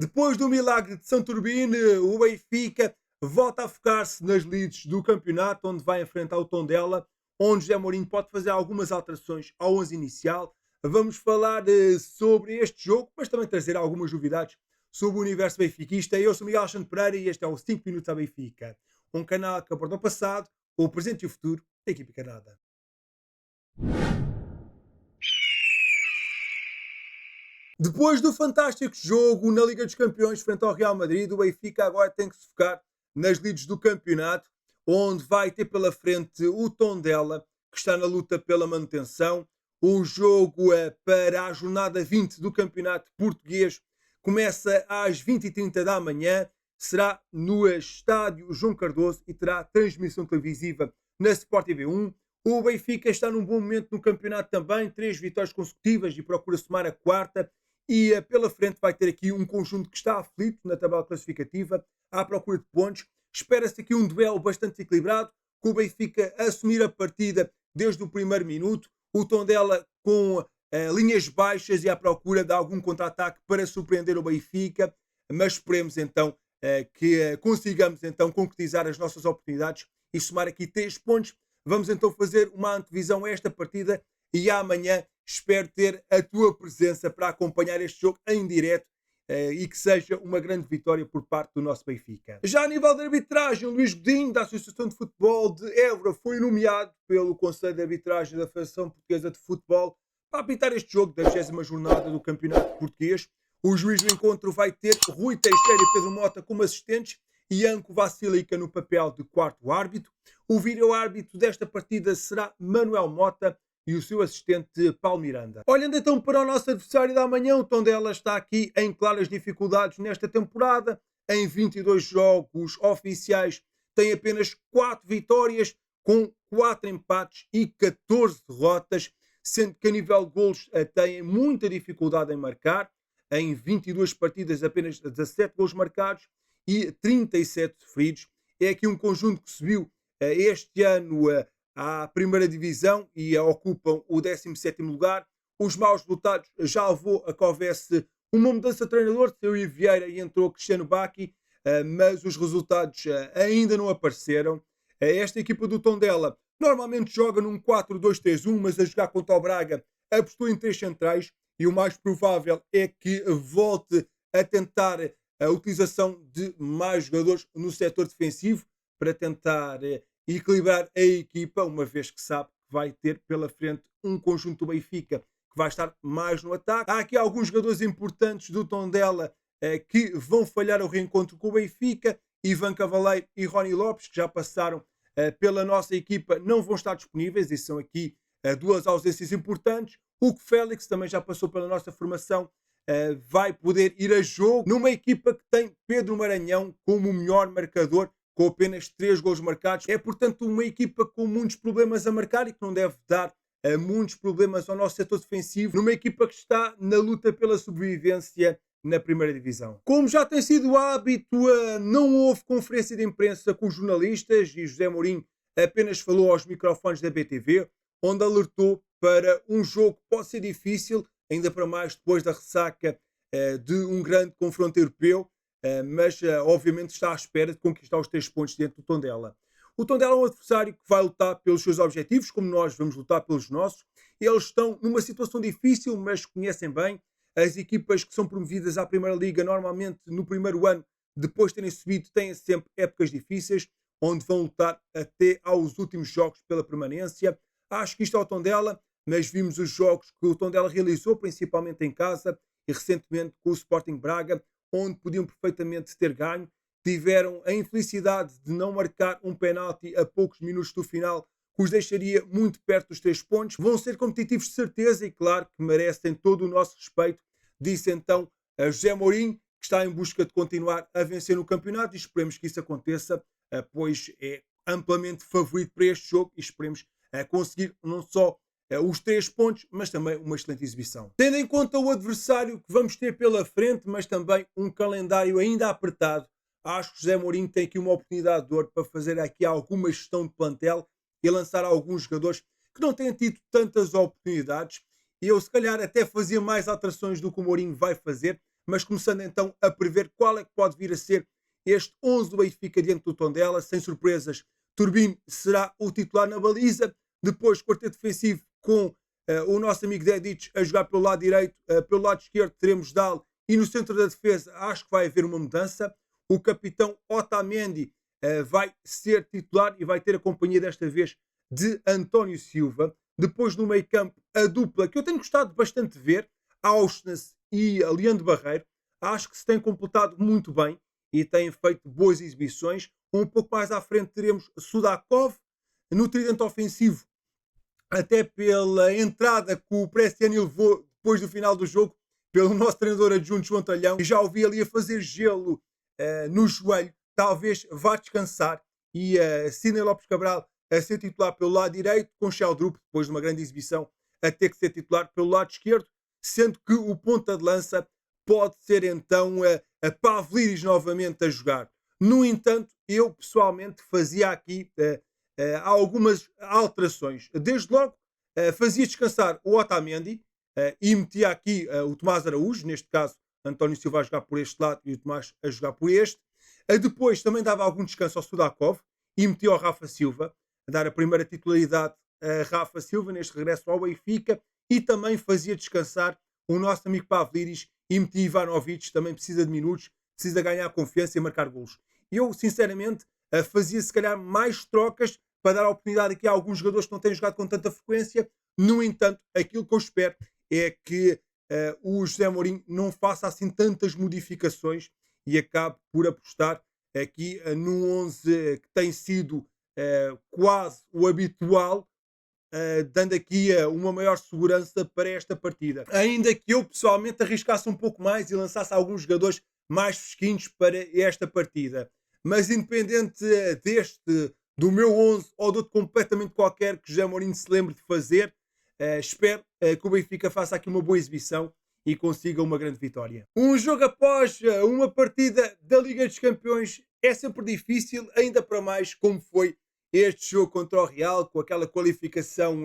Depois do milagre de São Turbine, o Benfica volta a focar-se nas lides do campeonato, onde vai enfrentar o Tondela, onde José Mourinho pode fazer algumas alterações ao 11 inicial. Vamos falar sobre este jogo, mas também trazer algumas novidades sobre o universo benfiquista. Eu sou Miguel Alexandre Pereira e este é o 5 Minutos à Benfica, um canal que aborda o passado, o presente e o futuro da equipe canada. Depois do fantástico jogo na Liga dos Campeões frente ao Real Madrid, o Benfica agora tem que se focar nas lides do campeonato, onde vai ter pela frente o Tondela, que está na luta pela manutenção. O jogo é para a jornada 20 do campeonato português. Começa às 20h30 da manhã, será no estádio João Cardoso e terá transmissão televisiva na Sport TV 1. O Benfica está num bom momento no campeonato também, 3 vitórias consecutivas e procura somar a quarta. E pela frente vai ter aqui um conjunto que está aflito na tabela classificativa, à procura de pontos. Espera-se aqui um duelo bastante equilibrado, com o Benfica a assumir a partida desde o primeiro minuto, o Tondela com linhas baixas e à procura de algum contra-ataque para surpreender o Benfica, mas esperemos então que consigamos então concretizar as nossas oportunidades e somar aqui 3 pontos. Vamos então fazer uma antevisão a esta partida e amanhã espero ter a tua presença para acompanhar este jogo em direto e que seja uma grande vitória por parte do nosso Benfica. Já a nível de arbitragem, o Luís Godinho, da Associação de Futebol de Évora, foi nomeado pelo Conselho de Arbitragem da Federação Portuguesa de Futebol para apitar este jogo da 20ª jornada do Campeonato Português. O juiz do encontro vai ter Rui Teixeira e Pedro Mota como assistentes e Anco Vassilica no papel de quarto árbitro. O vídeo-árbitro desta partida será Manuel Mota e o seu assistente Paulo Miranda. Olhando então para o nosso adversário da manhã, o Tondela está aqui em claras dificuldades nesta temporada. Em 22 jogos oficiais tem apenas 4 vitórias, com 4 empates e 14 derrotas, sendo que a nível de golos tem muita dificuldade em marcar. Em 22 partidas apenas 17 golos marcados e 37 sofridos. É aqui um conjunto que subiu este ano à primeira divisão e ocupam o 17º lugar. Os maus resultados já levou a que houvesse uma mudança de treinador, saiu Ivo Vieira e entrou Cristiano Bacchi, mas os resultados ainda não apareceram. Esta equipa do Tondela normalmente joga num 4-2-3-1, mas a jogar contra o Braga apostou em 3 centrais e o mais provável é que volte a tentar a utilização de mais jogadores no setor defensivo para tentar equilibrar a equipa, uma vez que sabe que vai ter pela frente um conjunto do Benfica que vai estar mais no ataque. Há aqui alguns jogadores importantes do Tondela que vão falhar o reencontro com o Benfica. Ivan Cavaleiro e Rony Lopes, que já passaram pela nossa equipa, não vão estar disponíveis e são aqui 2 ausências importantes. O Félix também já passou pela nossa formação, vai poder ir a jogo numa equipa que tem Pedro Maranhão como o melhor marcador, com apenas 3 gols marcados. É, portanto, uma equipa com muitos problemas a marcar e que não deve dar muitos problemas ao nosso setor defensivo, numa equipa que está na luta pela sobrevivência na primeira divisão. Como já tem sido hábito, não houve conferência de imprensa com os jornalistas e José Mourinho apenas falou aos microfones da BTV, onde alertou para um jogo que pode ser difícil, ainda para mais depois da ressaca de um grande confronto europeu, mas obviamente está à espera de conquistar os 3 pontos dentro do Tondela. O Tondela é um adversário que vai lutar pelos seus objetivos, como nós vamos lutar pelos nossos. Eles estão numa situação difícil, mas conhecem bem. As equipas que são promovidas à Primeira Liga, normalmente no primeiro ano, depois de terem subido, têm sempre épocas difíceis, onde vão lutar até aos últimos jogos pela permanência. Acho que isto é o Tondela, mas vimos os jogos que o Tondela realizou, principalmente em casa, e recentemente com o Sporting Braga, onde podiam perfeitamente ter ganho. Tiveram a infelicidade de não marcar um penalti a poucos minutos do final, que os deixaria muito perto dos 3 pontos. Vão ser competitivos de certeza e claro que merecem todo o nosso respeito, disse então a José Mourinho, que está em busca de continuar a vencer no campeonato e esperemos que isso aconteça, pois é amplamente favorito para este jogo e esperemos conseguir não só os 3 pontos, mas também uma excelente exibição. Tendo em conta o adversário que vamos ter pela frente, mas também um calendário ainda apertado, acho que José Mourinho tem aqui uma oportunidade de ouro para fazer aqui alguma gestão de plantel e lançar alguns jogadores que não têm tido tantas oportunidades. E eu, se calhar, até fazia mais alterações do que o Mourinho vai fazer, mas começando então a prever qual é que pode vir a ser este 11 do Benfica diante do Tondela. Sem surpresas, Turbin será o titular na baliza, depois quarteto defensivo com o nosso amigo Dedic a jogar pelo lado direito, pelo lado esquerdo teremos Dal, e no centro da defesa acho que vai haver uma mudança. O capitão Otamendi vai ser titular e vai ter a companhia desta vez de António Silva. Depois no meio campo a dupla que eu tenho gostado bastante de ver, Auschwitz e Leandro Barreiro, acho que se têm completado muito bem e têm feito boas exibições. Um pouco mais à frente teremos Sudakov, no tridente ofensivo, até pela entrada que o Prestiani levou depois do final do jogo, pelo nosso treinador adjunto João Talhão, e já o vi ali a fazer gelo no joelho, talvez vá descansar, e Sidney Lopes Cabral a ser titular pelo lado direito, com Sheldrup, depois de uma grande exibição, a ter que ser titular pelo lado esquerdo, sendo que o ponta de lança pode ser então a Pavlidis novamente a jogar. No entanto, eu pessoalmente fazia aqui algumas alterações. Desde logo, fazia descansar o Otamendi e metia aqui o Tomás Araújo, neste caso António Silva a jogar por este lado e o Tomás a jogar por este. Depois também dava algum descanso ao Sudakov e metia o Rafa Silva, a dar a primeira titularidade a Rafa Silva neste regresso ao Benfica, e também fazia descansar o nosso amigo Pavlidis e metia Ivanovic, também precisa de minutos, precisa ganhar confiança e marcar golos. Eu, sinceramente, fazia se calhar mais trocas para dar a oportunidade aqui a alguns jogadores que não têm jogado com tanta frequência. No entanto, aquilo que eu espero é que o José Mourinho não faça assim tantas modificações e acabe por apostar aqui num 11 que tem sido quase o habitual, dando aqui uma maior segurança para esta partida. Ainda que eu pessoalmente arriscasse um pouco mais e lançasse alguns jogadores mais fresquinhos para esta partida. Mas independente do meu 11 ou de outro completamente qualquer que José Mourinho se lembre de fazer, espero que o Benfica faça aqui uma boa exibição e consiga uma grande vitória. Um jogo após uma partida da Liga dos Campeões é sempre difícil, ainda para mais como foi este jogo contra o Real, com aquela qualificação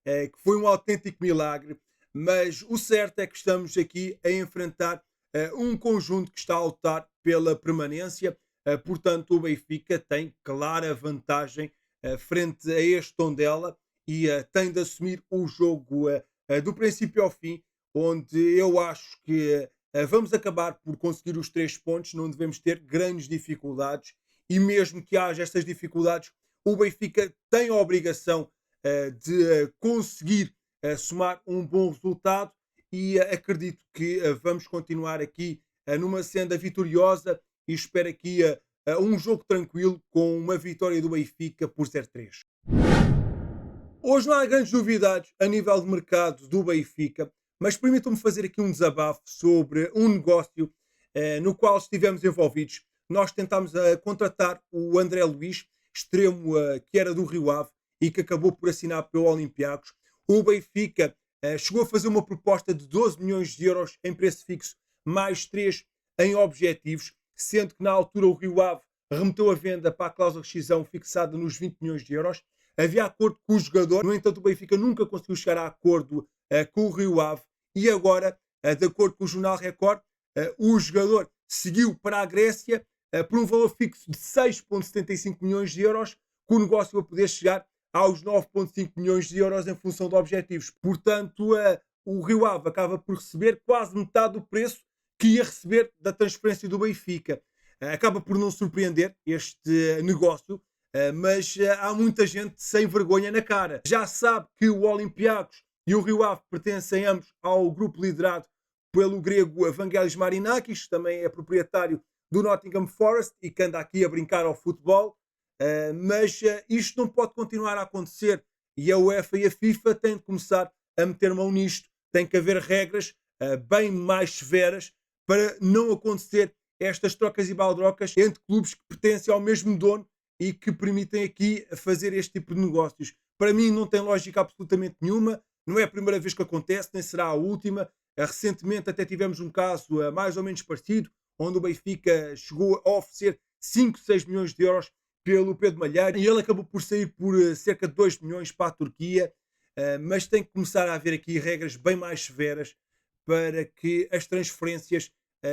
que foi um autêntico milagre, mas o certo é que estamos aqui a enfrentar um conjunto que está a lutar pela permanência, portanto o Benfica tem clara vantagem frente a este Tondela e tem de assumir o jogo do princípio ao fim, onde eu acho que vamos acabar por conseguir os 3 pontos, não devemos ter grandes dificuldades, e mesmo que haja estas dificuldades, o Benfica tem a obrigação de conseguir somar um bom resultado, e acredito que vamos continuar aqui numa senda vitoriosa e espero aqui um jogo tranquilo com uma vitória do Benfica por 0-3. Hoje não há grandes novidades a nível de mercado do Benfica, mas permitam-me fazer aqui um desabafo sobre um negócio no qual estivemos envolvidos. Nós tentámos contratar o André Luiz, extremo que era do Rio Ave e que acabou por assinar pelo Olympiacos. O Benfica chegou a fazer uma proposta de 12 milhões de euros em preço fixo, mais 3 em objetivos, sendo que na altura o Rio Ave remeteu a venda para a cláusula de rescisão fixada nos 20 milhões de euros. Havia acordo com o jogador, no entanto o Benfica nunca conseguiu chegar a acordo com o Rio Ave, e agora, de acordo com o Jornal Record, o jogador seguiu para a Grécia por um valor fixo de 6,75 milhões de euros, com o negócio a poder chegar aos 9,5 milhões de euros em função de objetivos. Portanto, o Rio Ave acaba por receber quase metade do preço que ia receber da transferência do Benfica. Acaba por não surpreender este negócio, mas há muita gente sem vergonha na cara. Já sabe que o Olympiacos e o Rio Ave pertencem ambos ao grupo liderado pelo grego Vangelis Marinakis, também é proprietário do Nottingham Forest e que anda aqui a brincar ao futebol, mas isto não pode continuar a acontecer e a UEFA e a FIFA têm de começar a meter mão nisto. Tem que haver regras bem mais severas para não acontecer estas trocas e baldrocas entre clubes que pertencem ao mesmo dono e que permitem aqui fazer este tipo de negócios. Para mim não tem lógica absolutamente nenhuma, não é a primeira vez que acontece, nem será a última. Recentemente até tivemos um caso mais ou menos parecido, onde o Benfica chegou a oferecer 5, 6 milhões de euros pelo Pedro Malheiro e ele acabou por sair por cerca de 2 milhões para a Turquia, mas tem que começar a haver aqui regras bem mais severas para que as transferências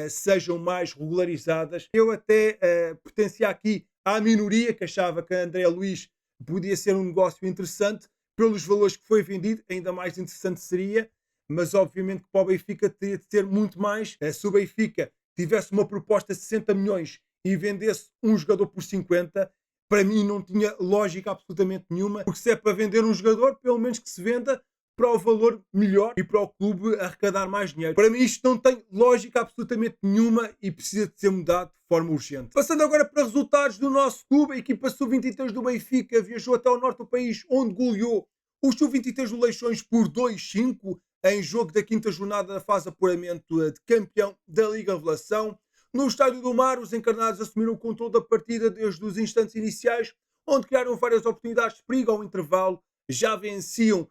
sejam mais regularizadas. Eu até pertencia aqui à minoria que achava que a André Luiz podia ser um negócio interessante, pelos valores que foi vendido, ainda mais interessante seria, mas obviamente que para o Benfica teria de ter muito mais. Se o Benfica tivesse uma proposta de 60 milhões e vendesse um jogador por 50, para mim não tinha lógica absolutamente nenhuma, porque se é para vender um jogador, pelo menos que se venda para o valor melhor e para o clube arrecadar mais dinheiro. Para mim isto não tem lógica absolutamente nenhuma e precisa de ser mudado de forma urgente. Passando agora para resultados do nosso clube, a equipa sub-23 do Benfica viajou até ao norte do país, onde goleou os sub-23 do Leixões por 2-5 em jogo da quinta jornada da fase de apuramento de campeão da Liga Revelação. No Estádio do Mar, os encarnados assumiram o controle da partida desde os instantes iniciais, onde criaram várias oportunidades de perigo ao intervalo, já venciam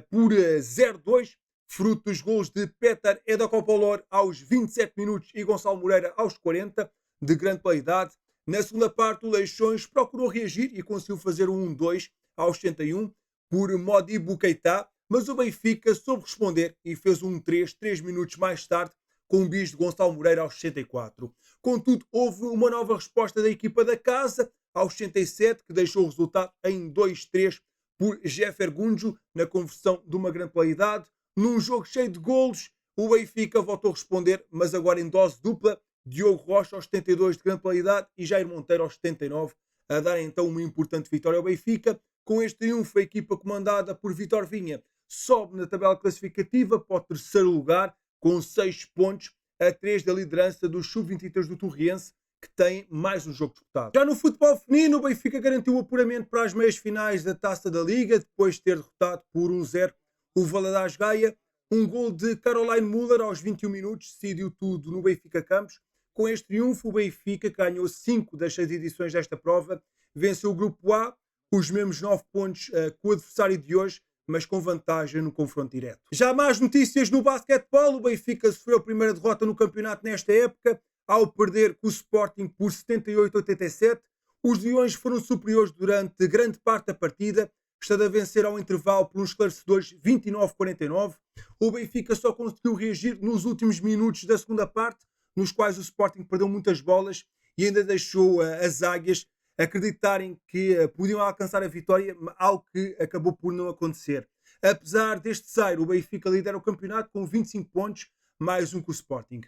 por 0-2, fruto dos gols de Petar Edakopolor aos 27 minutos e Gonçalo Moreira aos 40, de grande qualidade. Na segunda parte, o Leixões procurou reagir e conseguiu fazer um 1-2 aos 71 por Modibo Keita, mas o Benfica soube responder e fez um 3 minutos mais tarde, com um bis de Gonçalo Moreira aos 64. Contudo, houve uma nova resposta da equipa da casa aos 67, que deixou o resultado em 2-3 por Jeffer Gunjo, na conversão de uma grande qualidade. Num jogo cheio de golos, o Benfica voltou a responder, mas agora em dose dupla. Diogo Rocha aos 72 de grande qualidade e Jair Monteiro aos 79, a dar então uma importante vitória ao Benfica. Com este triunfo, a equipa comandada por Vítor Vinha sobe na tabela classificativa para o terceiro lugar, com 6 pontos, a 3 da liderança dos sub-23 do Torriense, que tem mais um jogo disputado. Já no futebol feminino, o Benfica garantiu o apuramento para as meias finais da Taça da Liga, depois de ter derrotado por 1-0 o Valadares Gaia. Um gol de Caroline Müller aos 21 minutos decidiu tudo no Benfica Campos. Com este triunfo, o Benfica ganhou 5 das 6 edições desta prova, venceu o Grupo A, os mesmos 9 pontos com o adversário de hoje, mas com vantagem no confronto direto. Já mais notícias no basquetebol, o Benfica sofreu a primeira derrota no campeonato nesta época, ao perder com o Sporting por 78-87. Os Leões foram superiores durante grande parte da partida, estando a vencer ao intervalo por uns esclarecedores 29-49. O Benfica só conseguiu reagir nos últimos minutos da segunda parte, nos quais o Sporting perdeu muitas bolas e ainda deixou as águias acreditarem que podiam alcançar a vitória, algo que acabou por não acontecer. Apesar deste sair, o Benfica lidera o campeonato com 25 pontos, mais um que o Sporting.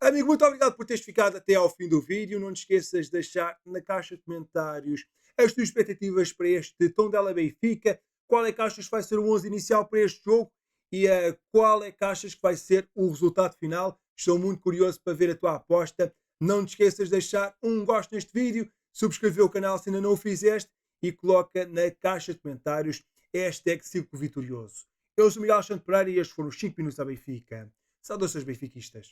Amigo, muito obrigado por teres ficado até ao fim do vídeo. Não te esqueças de deixar na caixa de comentários as tuas expectativas para este Tondela Benfica. Qual é que achas que vai ser o 11 inicial para este jogo? E qual é que achas que vai ser o resultado final? Estou muito curioso para ver a tua aposta. Não te esqueças de deixar um gosto neste vídeo, subscrever o canal se ainda não o fizeste e coloca na caixa de comentários #Círculo Vitorioso. Eu sou Miguel Alexandre Pereira e estes foram os 5 minutos à Benfica. Saudações benfiquistas.